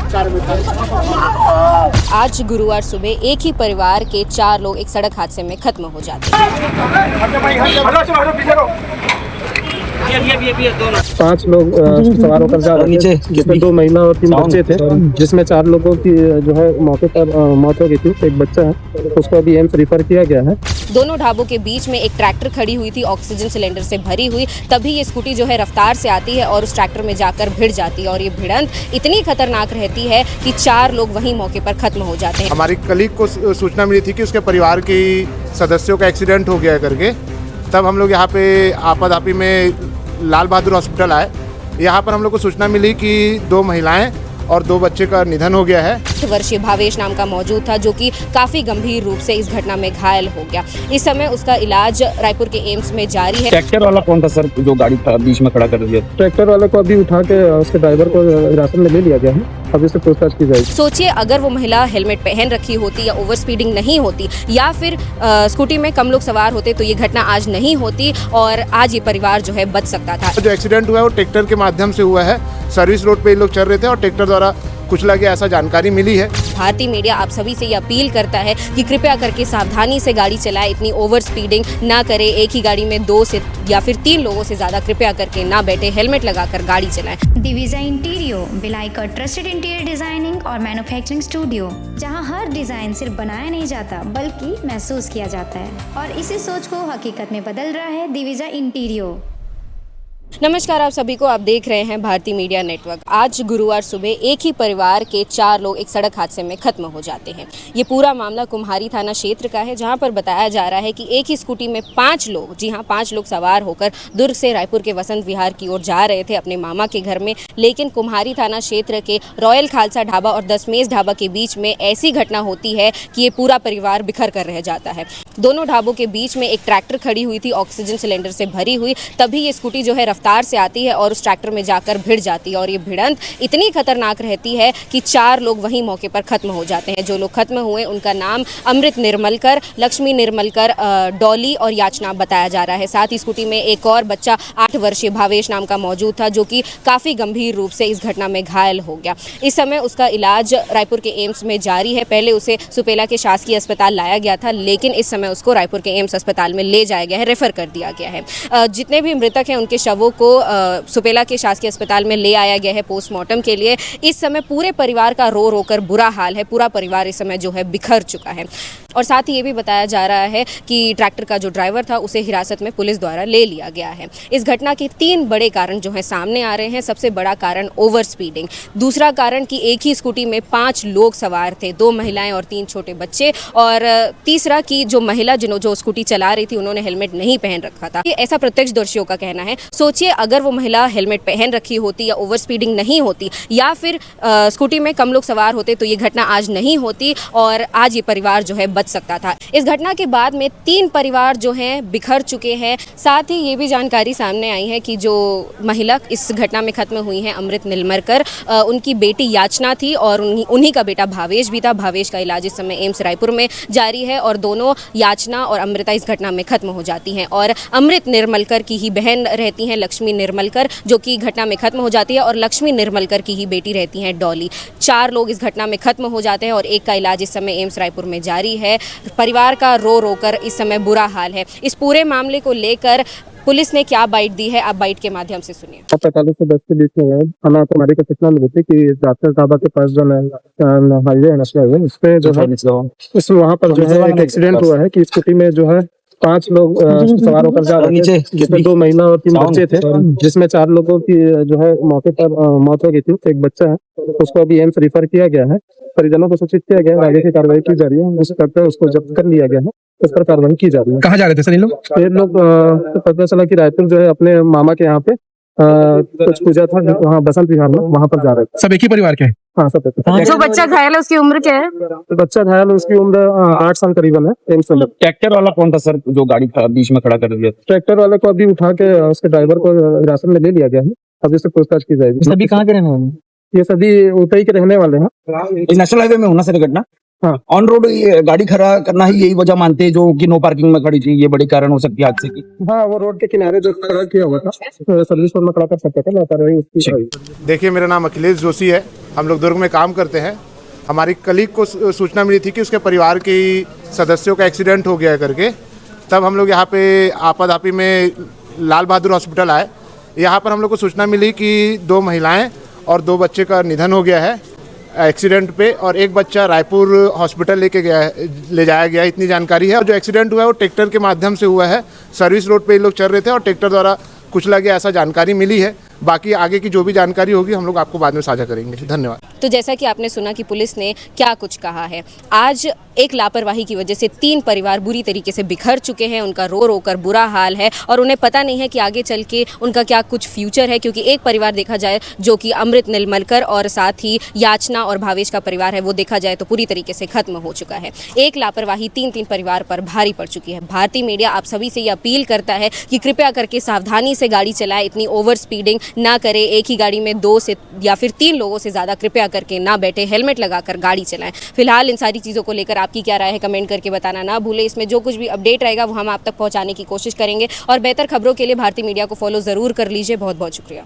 Car में था। आज गुरुवार सुबह एक ही परिवार के 4 लोग एक सड़क हादसे में खत्म हो जाते हैं। 5 लोग सवार होकर जा रहे थे, जिसमें 2 महिला और 3 बच्चे थे, जिसमें 4 लोगों की जो है मौके पर मौत हो गई थी। एक बच्चा है, उसको अभी एम्स रेफर किया गया है। दोनों ढाबों के बीच में एक ट्रैक्टर खड़ी हुई थी, ऑक्सीजन सिलेंडर से भरी हुई। तभी ये स्कूटी जो है रफ्तार से आती है और उस ट्रैक्टर में जाकर भिड़ जाती है और ये भिड़ंत इतनी खतरनाक रहती है कि 4 लोग वहीं मौके पर खत्म हो जाते हैं। हमारी कलीग को सूचना मिली थी कि उसके परिवार के सदस्यों का एक्सीडेंट हो गया है करके, तब हम लोग यहाँ पे आपाधापी में लाल बहादुर हॉस्पिटल आए। यहाँ पर हम लोग को सूचना मिली कि 2 महिलाएं और 2 बच्चे का निधन हो गया है। 8 वर्षीय भावेश नाम का मौजूद था, जो कि काफी गंभीर रूप से इस घटना में घायल हो गया। इस समय उसका इलाज रायपुर के एम्स में जारी है। ट्रैक्टर वाला कौन था सर, जो गाड़ी बीच में खड़ा कर दिया? ट्रैक्टर वाले को अभी उठा के उसके ड्राइवर को हिरासत में ले लिया गया है। अभी से पूछताछ की जाएगी। सोचिए, अगर वो महिला हेलमेट पहन रखी होती या ओवर स्पीडिंग नहीं होती या फिर स्कूटी में कम लोग सवार होते तो ये घटना आज नहीं होती और आज ये परिवार जो है बच सकता था। जो एक्सीडेंट हुआ है वो ट्रैक्टर के माध्यम से हुआ है। सर्विस रोड पे ये लोग चल रहे थे और ट्रैक्टर द्वारा कुचला गया, ऐसा जानकारी मिली है। भारतीय मीडिया आप सभी से ये अपील करता है कि कृपया करके सावधानी से गाड़ी चलाएं, इतनी ओवर स्पीडिंग ना करें। एक ही गाड़ी में 2 से या फिर 3 लोगों से ज़्यादा कृपया करके ना बैठे, हेलमेट लगाकर गाड़ी चलाएं। दिविजा इंटीरियो बिलाई का ट्रस्टेड इंटीरियर डिजाइनिंग और मैन्युफैक्चरिंग स्टूडियो, जहां हर डिजाइन सिर्फ बनाया नहीं जाता बल्कि महसूस किया जाता है और इसी सोच को हकीकत में बदल रहा है दिविजा इंटीरियो। नमस्कार, आप सभी को, आप देख रहे हैं भारतीय मीडिया नेटवर्क। आज गुरुवार सुबह एक ही परिवार के 4 लोग एक सड़क हादसे में खत्म हो जाते हैं। ये पूरा मामला कुम्हारी थाना क्षेत्र का है, जहां पर बताया जा रहा है कि एक ही स्कूटी में 5 लोग, जी हां 5 लोग सवार होकर दुर्ग से रायपुर के वसंत विहार की ओर जा रहे थे अपने मामा के घर में। लेकिन कुम्हारी थाना क्षेत्र के रॉयल खालसा ढाबा और दशमेश ढाबा के बीच में ऐसी घटना होती है कि ये पूरा परिवार बिखर कर रह जाता है। दोनों ढाबों के बीच में एक ट्रैक्टर खड़ी हुई थी, ऑक्सीजन सिलेंडर से भरी हुई। तभी ये स्कूटी जो है रफ्तार से आती है और उस ट्रैक्टर में जाकर भिड़ जाती है और ये भिड़ंत इतनी खतरनाक रहती है कि 4 लोग वहीं मौके पर खत्म हो जाते हैं। जो लोग खत्म हुए उनका नाम अमृत निर्मलकर, लक्ष्मी निर्मलकर, डॉली और याचना बताया जा रहा है। साथ ही स्कूटी में एक और बच्चा 8 वर्षीय भावेश नाम का मौजूद था, जो कि काफ़ी गंभीर रूप से इस घटना में घायल हो गया। इस समय उसका इलाज रायपुर के एम्स में जारी है। पहले उसे सुपेला के शासकीय अस्पताल लाया गया था, लेकिन इस समय उसको रायपुर के एम्स अस्पताल में ले जाया गया है, रेफर कर दिया गया है। जितने भी मृतक हैं उनके शवों को सुपेला के शासकीय अस्पताल में ले आया गया है पोस्टमार्टम के लिए। इस समय पूरे परिवार का रो रो कर बुरा हाल है। पूरा परिवार इस समय जो है बिखर चुका है। और साथ ही ये भी बताया जा रहा है कि ट्रैक्टर का जो ड्राइवर था उसे हिरासत में पुलिस द्वारा ले लिया गया है। इस घटना के 3 बड़े कारण जो है सामने आ रहे हैं। सबसे बड़ा कारण ओवर स्पीडिंग, दूसरा कारण कि एक ही स्कूटी में 5 लोग सवार थे, 2 महिलाएं और 3 छोटे बच्चे, और तीसरा कि जो महिला जो स्कूटी चला रही थी उन्होंने हेलमेट नहीं पहन रखा था। ये ऐसा प्रत्यक्षदर्शियों का कहना है। सोचिए, अगर वो महिला हेलमेट पहन रखी होती या ओवर स्पीडिंग नहीं होती या फिर स्कूटी में कम लोग सवार होते तो ये घटना आज नहीं होती और आज ये परिवार जो है बच सकता था। इस घटना के बाद में 3 परिवार जो हैं बिखर चुके हैं। साथ ही ये भी जानकारी सामने आई है कि जो महिला इस घटना में खत्म हुई हैं अमृत निर्मलकर, उनकी बेटी याचना थी और उन्हीं का बेटा भावेश भी था। भावेश का इलाज इस समय एम्स रायपुर में जारी है और दोनों याचना और अमृता इस घटना में खत्म हो जाती हैं। और अमृत निर्मलकर की ही बहन रहती हैं लक्ष्मी निर्मलकर, जो कि घटना में खत्म हो जाती है, और लक्ष्मी निर्मलकर की ही बेटी रहती हैं डॉली। 4 लोग इस घटना में खत्म हो जाते हैं और एक का इलाज इस समय एम्स रायपुर में जारी है। परिवार का रो रो कर इस समय बुरा हाल है। इस पूरे मामले को लेकर पुलिस ने क्या बाइट दी है, आप बाइट के माध्यम से सुनिए। 45 से 10 के बीच में है। हमें हमारी को सूचना मिली थी कि डॉक्टर ढाबा के पास जो हाईवे है नेशनल हाईवे, उस पे जो है वहाँ पर जो है एक एक्सीडेंट हुआ है कि स्कूटी में जो है 5 लोग सवार होकर जा रहे थे, जिसमें 2 महिला और 3 बच्चे थे, जिसमें 4 लोगों की जो है मौके पर मौत हो गई थी। एक बच्चा है, उसको अभी एम्स रेफर किया गया है। परिजनों को सूचित किया गया है, आगे की कार्रवाई की जा रही है। इंस्पेक्टर उसको जब्त कर लिया गया है, उस पर कार्रवाई की जा रही है। कहाँ जा रहे थे सर ये लोग? पता चला कि रायपुर जो है अपने मामा के यहाँ पे कुछ पूजा था, वहाँ बसंत विहार में, वहाँ पर जा रहे थे। सब एक ही परिवार के? हाँ, सब। जो बच्चा घायल है उसकी उम्र क्या है? बच्चा घायल है, उसकी उम्र 8 साल करीबन है। एम्स में। ट्रैक्टर वाला कौन था सर, जो गाड़ी बीच में खड़ा कर दिया? ट्रैक्टर वाले को अभी उठा के उसके ड्राइवर को हिरासत में ले लिया गया है। अभी से पूछताछ की जाएगी। सभी कहाँ के रहने वाले? ये सभी ऊपरी के रहने वाले हैं। नेशनल हाईवे में होना सर घटना? हाँ। ऑन रोड ये गाड़ी खड़ा करना ही यही वजह मानते हैं, जो कि नो पार्किंग में खड़ी थी, ये बड़ी कारण हो सकती है हादसे की? हाँ, वो रोड के किनारे जो खड़ा किया हुआ था, सर्विस रोड में खड़ा कर सकते थे ना। देखिए, मेरा नाम अखिलेश जोशी है। हम लोग दुर्ग में काम करते हैं। हमारी कलीग को सूचना मिली थी कि उसके परिवार के ही सदस्यों का एक्सीडेंट हो गया है करके, तब हम लोग यहाँ पे आपाधापी में लाल बहादुर हॉस्पिटल आए। यहाँ पर हम लोग को सूचना मिली कि 2 महिलाएं और 2 बच्चे का निधन हो गया है एक्सीडेंट पे, और एक बच्चा रायपुर हॉस्पिटल ले जाया गया है, इतनी जानकारी है। और जो एक्सीडेंट हुआ है वो ट्रैक्टर के माध्यम से हुआ है। सर्विस रोड पे ये लोग चल रहे थे और ट्रैक्टर द्वारा कुचला गया, ऐसा जानकारी मिली है। बाकी आगे की जो भी जानकारी होगी हम लोग आपको बाद में साझा करेंगे। धन्यवाद। तो जैसा कि आपने सुना कि पुलिस ने क्या कुछ कहा है, आज एक लापरवाही की वजह से 3 परिवार बुरी तरीके से बिखर चुके हैं। उनका रो रो कर बुरा हाल है और उन्हें पता नहीं है कि आगे चल के उनका क्या कुछ फ्यूचर है, क्योंकि एक परिवार देखा जाए जो कि अमृत नीलमलकर और साथ ही याचना और भावेश का परिवार है, वो देखा जाए तो पूरी तरीके से खत्म हो चुका है। एक लापरवाही 3 परिवार पर भारी पड़ चुकी है। भारतीय मीडिया आप सभी से ये अपील करता है कि कृपया करके सावधानी से गाड़ी चलाएं, इतनी ओवर स्पीडिंग ना करें। एक ही गाड़ी में 2 से या फिर 3 लोगों से ज़्यादा कृपया करके ना बैठे, हेलमेट लगाकर गाड़ी चलाएं। फिलहाल इन सारी चीज़ों को लेकर आपकी क्या राय है कमेंट करके बताना ना भूलें। इसमें जो कुछ भी अपडेट रहेगा वो हम आप तक पहुंचाने की कोशिश करेंगे और बेहतर खबरों के लिए भारतीय मीडिया को फॉलो ज़रूर कर लीजिए। बहुत बहुत शुक्रिया।